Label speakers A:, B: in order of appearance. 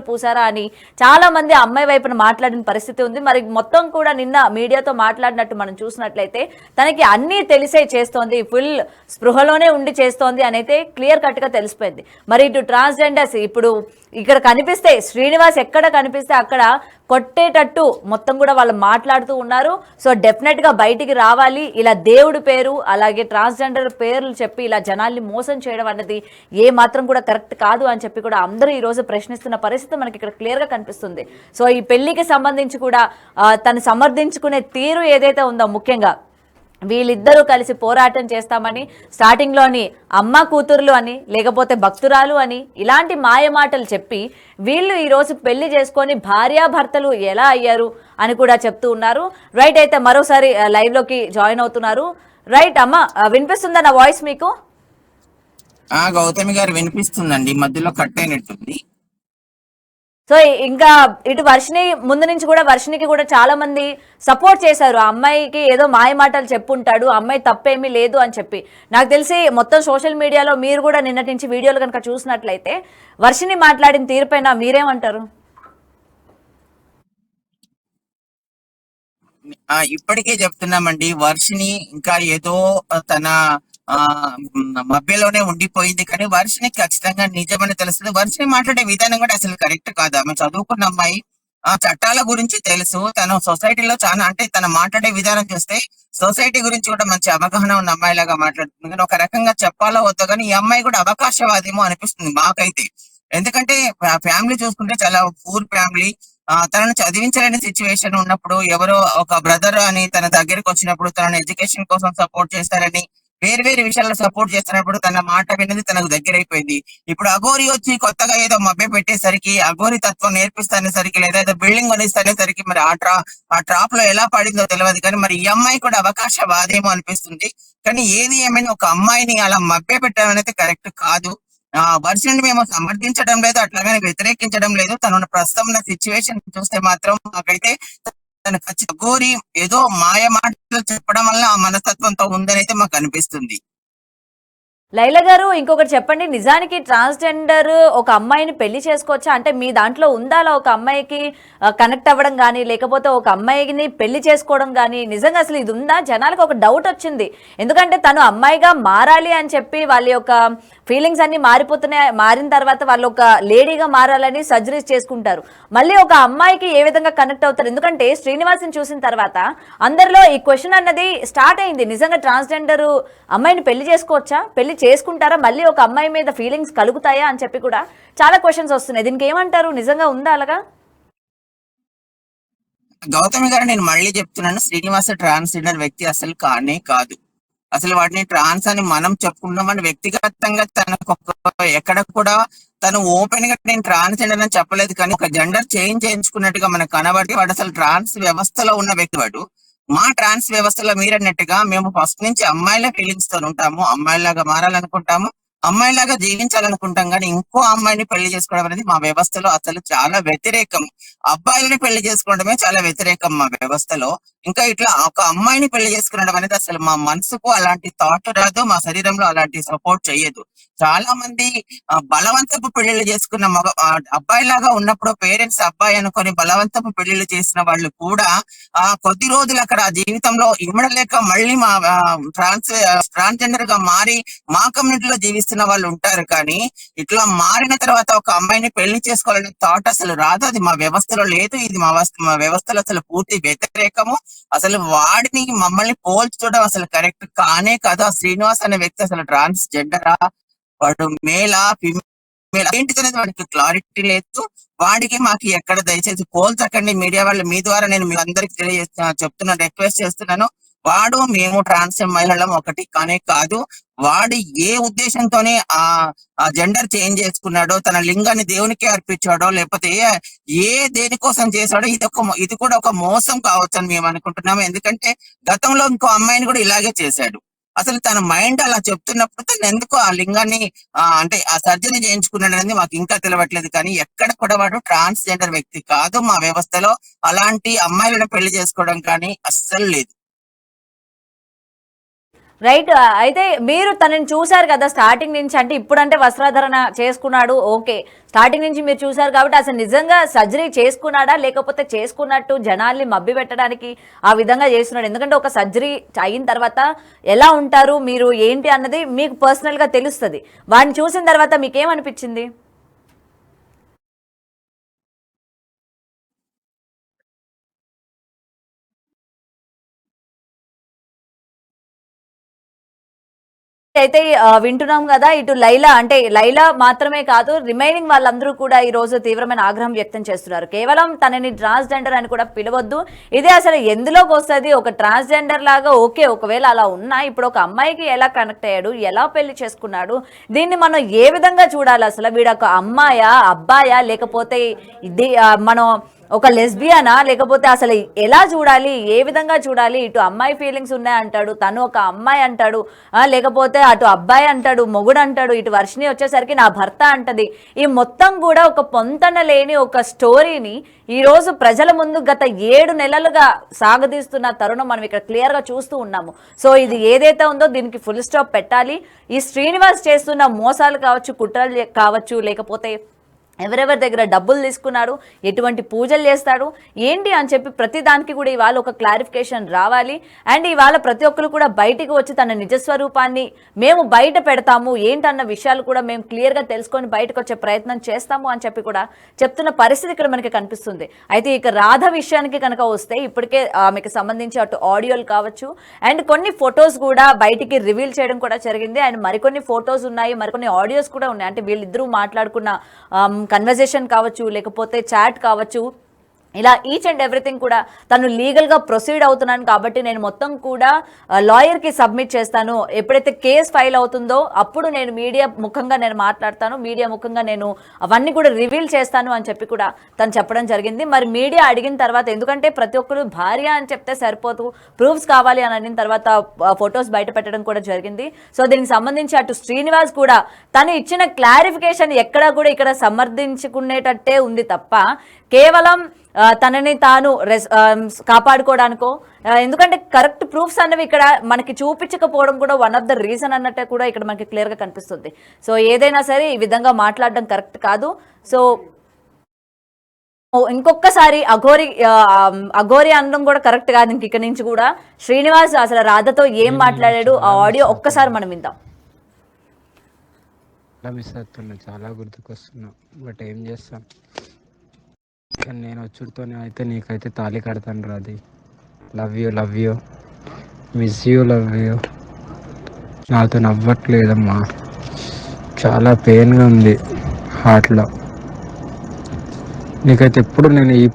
A: పూసారా అని చాలా మంది అమ్మాయి వైపున మాట్లాడిన పరిస్థితి ఉంది. మరి మొత్తం కూడా నిన్న మీడియాతో మాట్లాడినట్టు మనం చూసినట్లయితే తనకి అన్నీ తెలిసే చేస్తోంది, ఫుల్ స్పృహలోనే ఉండి చేస్తోంది అనైతే క్లియర్ కట్ గా తెలిసిపోయింది. మరి ఇటు ట్రాన్స్జెండర్స్ ఇప్పుడు ఇక్కడ కనిపిస్తే శ్రీనివాస్ ఎక్కడ కనిపిస్తే అక్కడ కొట్టేటట్టు మొత్తం కూడా వాళ్ళు మాట్లాడుతూ ఉన్నారు. సో డెఫినెట్ గా బయటికి రావాలి. ఇలా దేవుడి పేరు అలాగే ట్రాన్స్జెండర్ పేర్లు చెప్పి ఇలా జనాల్ని మోసం చేయడం అన్నది ఏ మాత్రం కూడా కరెక్ట్ కాదు అని చెప్పి కూడా అందరూ ఈ రోజు ప్రశ్నిస్తున్న పరిస్థితి మనకి ఇక్కడ క్లియర్ గా కనిపిస్తుంది. సో ఈ పెళ్లికి సంబంధించి కూడా తను సమర్థించుకునే తీరు ఏదైతే ఉందో, ముఖ్యంగా వీళ్ళిద్దరూ కలిసి పోరాటం చేస్తామని స్టార్టింగ్లోని అమ్మ కూతుర్లు అని లేకపోతే భక్తురాలు అని ఇలాంటి మాయమాటలు చెప్పి వీళ్ళు ఈరోజు పెళ్లి చేసుకొని భార్యాభర్తలు ఎలా అయ్యారు అని కూడా చెప్తూ ఉన్నారు. రైట్, అయితే మరోసారి లైవ్లోకి జాయిన్ అవుతున్నారు. రైట్ అమ్మ, వినిపిస్తుందా నా వాయిస్ మీకు?
B: గౌతమి గారు వినిపిస్తుందండి, మధ్యలో కట్ అయినట్టుంది.
A: సో ఇంకా ఇటు వర్షిని ముందు నుంచి కూడా వర్షినికి కూడా చాలా మంది సపోర్ట్ చేశారు. ఆ అమ్మాయికి ఏదో మాయమాటలు చెప్పుంటాడు, అమ్మాయి తప్పేమీ లేదు అని చెప్పి. నాకు తెలిసి మొత్తం సోషల్ మీడియాలో మీరు కూడా నిన్నటి నుంచి వీడియోలు కనుక చూసినట్లయితే వర్షిని మాట్లాడిన తీరుపైన మీరేమంటారు?
B: ఇప్పటికే చెప్తున్నామండి, వర్షిని ఇంకా ఏదో తన మభ్యలోనే ఉండిపోయింది. కానీ వర్షిని ఖచ్చితంగా నిజమని తెలుస్తుంది. వర్షిని మాట్లాడే విధానం కూడా అసలు కరెక్ట్ కాదు. ఆమె చదువుకున్న అమ్మాయి, చట్టాల గురించి తెలుసు, తను సొసైటీలో చాలా, అంటే తన మాట్లాడే విధానం చూస్తే సొసైటీ గురించి కూడా మంచి అవగాహన ఉన్న అమ్మాయి లాగా మాట్లాడుతుంది. కానీ ఒక రకంగా చెప్పాలో వద్దో కానీ ఈ అమ్మాయి కూడా అవకాశవాదేమో అనిపిస్తుంది మాకైతే. ఎందుకంటే ఫ్యామిలీ చూసుకుంటే చాలా పూర్ ఫ్యామిలీ. తనను చదివించలేని సిచ్యువేషన్ ఉన్నప్పుడు ఎవరో ఒక బ్రదర్ అని తన దగ్గరికి వచ్చినప్పుడు తనను ఎడ్యుకేషన్ కోసం సపోర్ట్ చేస్తారని, వేరు వేరు విషయాల్లో సపోర్ట్ చేస్తున్నప్పుడు తన మాట విన్నది తనకు దగ్గరైపోయింది. ఇప్పుడు అఘోరి వచ్చి కొత్తగా ఏదో మభ్య పెట్టేసరికి, అఘోరి తత్వం నేర్పిస్తానేసరికి, లేదా ఏదో బిల్డింగ్ కొనిస్తానేసరికి మరి ఆ ట్రాప్ లో ఎలా పడిందో తెలియదు. కానీ మరి ఈ అమ్మాయి కూడా అవకాశవాదేమో అనిపిస్తుంది. కానీ ఏది ఏమైనా ఒక అమ్మాయిని అలా మభ్య పెట్టడం అనేది కరెక్ట్ కాదు. వర్షిని మేము సమర్థించడం లేదు, అట్లాగని వ్యతిరేకించడం లేదు. తన ప్రస్తుతం ఉన్న సిచ్యువేషన్ చూస్తే మాత్రం నాకైతే తన ఖచ్చితంగా గోరి ఏదో మాయ మాటలు చెప్పడం వల్ల ఆ మనస్తత్వంతో ఉందని అయితే మాకు అనిపిస్తుంది.
A: లైలా గారు, ఇంకొకటి చెప్పండి, నిజానికి ట్రాన్స్జెండర్ ఒక అమ్మాయిని పెళ్లి చేసుకోవచ్చా? అంటే మీ దాంట్లో ఉందా అలా ఒక అమ్మాయికి కనెక్ట్ అవ్వడం కానీ, లేకపోతే ఒక అమ్మాయిని పెళ్లి చేసుకోవడం కానీ? నిజంగా అసలు ఇది ఉందా? జనాలకు ఒక డౌట్ వచ్చింది. ఎందుకంటే తను అమ్మాయిగా మారాలి అని చెప్పి వాళ్ళ యొక్క ఫీలింగ్స్ అన్ని మారిపోతున్నాయి. మారిన తర్వాత వాళ్ళు ఒక లేడీగా మారాలని సర్జరీస్ చేసుకుంటారు. మళ్ళీ ఒక అమ్మాయికి ఏ విధంగా కనెక్ట్ అవుతారు? ఎందుకంటే శ్రీనివాస్ని చూసిన తర్వాత అందరిలో ఈ క్వశ్చన్ అన్నది స్టార్ట్ అయింది. నిజంగా ట్రాన్స్జెండర్ అమ్మాయిని పెళ్లి చేసుకోవచ్చా, పెళ్లి చేసుకుంటారా, మళ్ళీ ఒక అమ్మాయి మీద ఫీలింగ్స్ కలుగుతాయా అని చెప్పి కూడా చాలా క్వశ్చన్స్ వస్తున్నాయి. దీనికి ఏమంటారు? నిజంగా ఉందా అలాగా?
B: గౌతమి గారు, నేను మళ్ళీ చెప్తున్నాను, శ్రీనివాస ట్రాన్స్జెండర్ వ్యక్తి అసలు కానే కాదు. అసలు వాటిని ట్రాన్స్ అని మనం చెప్పుకుంటామని వ్యక్తిగతంగా తనకు ఎక్కడ కూడా తను ఓపెన్ గా నేను ట్రాన్స్జెండర్ అని చెప్పలేదు. కానీ ఒక జెండర్ చేంజ్ చేయించుకున్నట్టుగా మనకు కనబడి వాడు అసలు ట్రాన్స్ వ్యవస్థలో ఉన్న వ్యక్తి. వాడు మా ట్రాన్స్ వ్యవస్థలో మీరన్నట్టుగా మేము ఫస్ట్ నుంచి అమ్మాయిల ఫీలింగ్స్ తో ఉంటాము, అమ్మాయిలాగా మారాలనుకుంటాము, అమ్మాయిలాగా జీవించాలనుకుంటాం. కానీ ఇంకో అమ్మాయిని పెళ్లి చేసుకోవడం అనేది మా వ్యవస్థలో అసలు చాలా వ్యతిరేకం. అబ్బాయిలని పెళ్లి చేసుకోవడమే చాలా వ్యతిరేకం మా వ్యవస్థలో. ఇంకా ఇట్లా ఒక అమ్మాయిని పెళ్లి చేసుకునడం అనేది అసలు మా మనసుకు అలాంటి థాట్ రాదు, మా శరీరంలో అలాంటి సపోర్ట్ చేయదు. చాలా మంది బలవంతపు పెళ్లిళ్ళు చేసుకున్న అబ్బాయిలాగా ఉన్నప్పుడు పేరెంట్స్ అబ్బాయి అనుకొని బలవంతపు పెళ్లిళ్ళు చేసిన వాళ్ళు కూడా కొద్ది రోజులు అక్కడ జీవితంలో ఇమ్మడలేక మళ్ళీ మా ట్రాన్స్జెండర్ గా మారి మా కమ్యూనిటీలో జీవిస్తున్న వాళ్ళు ఉంటారు. కానీ ఇట్లా మారిన తర్వాత ఒక అమ్మాయిని పెళ్లి చేసుకోవాలనే థాట్ అసలు రాదు. అది మా వ్యవస్థలో లేదు. ఇది మా వ్యవస్థలో అసలు పూర్తి వ్యతిరేకము. అసలు వాడిని మమ్మల్ని పోల్చడం అసలు కరెక్ట్ కానే కాదు. ఆ శ్రీనివాస్ అనే వ్యక్తి అసలు ట్రాన్స్జెండరా, వాడు మేలా ఫిమేల్ ఏంటిదనేది వాడికి క్లారిటీ లేదు. వాడికి మాకు ఎక్కడ దయచేసి పోల్చకండి. మీడియా వాళ్ళు మీ ద్వారా నేను మీ అందరికి చెప్తున్నాను, రిక్వెస్ట్ చేస్తున్నాను. వాడు మేము ట్రాన్స్ మహిళలం ఒకటి కానే కాదు. వాడు ఏ ఉద్దేశంతోనే ఆ జెండర్ చేంజ్ చేసుకున్నాడో, తన లింగాన్ని దేవునికి అర్పించాడో, లేకపోతే ఏ దేనికోసం చేశాడో ఇది కూడా ఒక మోసం కావచ్చు అని మేము అనుకుంటున్నాము. ఎందుకంటే గతంలో ఇంకో అమ్మాయిని కూడా ఇలాగే చేశాడు. అసలు తన మైండ్ అలా చెప్తున్నప్పుడు తను ఎందుకు ఆ లింగాన్ని అంటే ఆ సర్జరీ చేయించుకున్నాడు అనేది మాకు ఇంకా తెలియట్లేదు. కానీ ఎక్కడ కూడా వాడు ట్రాన్స్జెండర్ వ్యక్తి కాదు. మా వ్యవస్థలో అలాంటి అమ్మాయిలను పెళ్లి చేసుకోవడం కానీ అస్సలు లేదు.
A: రైట్. అయితే మీరు తనని చూశారు కదా స్టార్టింగ్ నుంచి, అంటే ఇప్పుడంటే వస్త్రాధరణ చేసుకున్నాడు ఓకే, స్టార్టింగ్ నుంచి మీరు చూశారు కాబట్టి అసలు నిజంగా సర్జరీ చేసుకున్నాడా లేకపోతే చేసుకున్నట్టు జనాల్ని మభ్య పెట్టడానికి ఆ విధంగా చేస్తున్నాడు? ఎందుకంటే ఒక సర్జరీ అయిన తర్వాత ఎలా ఉంటారు మీరు ఏంటి అన్నది మీకు పర్సనల్ గా తెలుస్తుంది. వాడిని చూసిన తర్వాత మీకేమనిపించింది? అయితే వింటున్నాం కదా, ఇటు లైలా, అంటే లైలా మాత్రమే కాదు రిమైనింగ్ వాళ్ళందరూ కూడా ఈ రోజు తీవ్రమైన ఆగ్రహం వ్యక్తం చేస్తున్నారు. కేవలం తనని ట్రాన్స్జెండర్ అని కూడా పిలవద్దు, ఇదే అసలు ఎందులోకి వస్తుంది? ఒక ట్రాన్స్జెండర్ లాగా ఓకే, ఒకవేళ అలా ఉన్నా ఇప్పుడు ఒక అమ్మాయికి ఎలా కనెక్ట్ అయ్యాడు, ఎలా పెళ్లి చేసుకున్నాడు, దీన్ని మనం ఏ విధంగా చూడాలి? అసలు వీడొక అమ్మాయా అబ్బాయా, లేకపోతే ఇది మనం ఒక లెస్బియానా, లేకపోతే అసలు ఎలా చూడాలి, ఏ విధంగా చూడాలి? ఇటు అమ్మాయి ఫీలింగ్స్ ఉన్నాయి అంటాడు, తను ఒక అమ్మాయి అంటాడు, లేకపోతే అటు అబ్బాయి అంటాడు, మొగుడు అంటాడు, ఇటు వర్షిని వచ్చేసరికి నా భర్త అంటది. ఈ మొత్తం కూడా ఒక పొంతన లేని ఒక స్టోరీని ఈ రోజు ప్రజల ముందు గత 7 నెలలుగా సాగదీస్తున్న తరుణం మనం ఇక్కడ క్లియర్ గా చూస్తూ ఉన్నాము. సో ఇది ఏదైతే ఉందో దీనికి ఫుల్ స్టాప్ పెట్టాలి. ఈ శ్రీనివాస్ చేస్తున్న మోసాలు కావచ్చు, కుట్రలు కావచ్చు, లేకపోతే ఎవరెవరి దగ్గర డబ్బులు తీసుకున్నాడు, ఎటువంటి పూజలు చేస్తాడు ఏంటి అని చెప్పి ప్రతి దానికి కూడా ఇవాళ ఒక క్లారిఫికేషన్ రావాలి. అండ్ ఇవాళ ప్రతి ఒక్కరు కూడా బయటికి వచ్చి తన నిజస్వరూపాన్ని మేము బయట పెడతాము ఏంటన్న విషయాలు కూడా మేము క్లియర్గా తెలుసుకొని బయటకు వచ్చే ప్రయత్నం చేస్తాము అని చెప్పి కూడా చెప్తున్న పరిస్థితి ఇక్కడ మనకి కనిపిస్తుంది. అయితే ఇక రాధ విషయానికి కనుక వస్తే ఇప్పటికే ఆమెకు సంబంధించి అటు ఆడియోలు కావచ్చు అండ్ కొన్ని ఫొటోస్ కూడా బయటికి రివీల్ చేయడం కూడా జరిగింది. అండ్ మరికొన్ని ఫొటోస్ ఉన్నాయి, మరికొన్ని ఆడియోస్ కూడా ఉన్నాయి. అంటే వీళ్ళిద్దరూ మాట్లాడుకున్న కన్వర్జేషన్ కావచ్చు, లేకపోతే చాట్ కావచ్చు, ఇలా ఈచ్ అండ్ ఎవ్రీథింగ్ కూడా తను లీగల్గా ప్రొసీడ్ అవుతున్నాను కాబట్టి నేను మొత్తం కూడా లాయర్కి సబ్మిట్ చేస్తాను, ఎప్పుడైతే కేసు ఫైల్ అవుతుందో అప్పుడు నేను మీడియా ముఖంగా నేను మాట్లాడతాను, మీడియా ముఖంగా నేను అవన్నీ కూడా రివీల్ చేస్తాను అని చెప్పి కూడా తను చెప్పడం జరిగింది. మరి మీడియా అడిగిన తర్వాత, ఎందుకంటే ప్రతి ఒక్కరు భార్య అని చెప్తే సరిపోతూ ప్రూఫ్స్ కావాలి అని అడిగిన తర్వాత ఫొటోస్ బయట పెట్టడం కూడా జరిగింది. సో దీనికి సంబంధించి అటు శ్రీనివాస్ కూడా తను ఇచ్చిన క్లారిఫికేషన్ ఎక్కడా కూడా ఇక్కడ సమర్థించుకునేటట్టే ఉంది తప్ప కేవలం తనని తాను కాపాడుకోవడానికో, ఎందుకంటే కరెక్ట్ ప్రూఫ్స్ అన్నవి ఇక్కడ మనకి చూపించకపోవడం కూడా వన్ ఆఫ్ ద రీజన్ అన్నట్టే కూడా ఇక్కడ మనకి క్లియర్గా కనిపిస్తుంది. సో ఏదైనా సరే ఈ విధంగా మాట్లాడడం కరెక్ట్ కాదు. సో ఇంకొకసారి అఘోరి అనడం కూడా కరెక్ట్ కాదు. ఇంక ఇక్కడ నుంచి కూడా శ్రీనివాస్ అసలు రాధతో ఏం మాట్లాడాడు ఆ ఆడియో ఒక్కసారి మనం విందాం.
C: మిస్ అవుతున్నా, చాలా గుర్తుకొస్తున్నా, బట్ ఏం చేస్తాం. కానీ నేను వచ్చుడితోనే అయితే నీకైతే తాళి కడతాను రాది. Love you miss you, love you. నాతో నవ్వట్లేదమ్మా, చాలా పెయిన్గా ఉంది హార్ట్లో. నీకైతే ఎప్పుడు నేను ఈ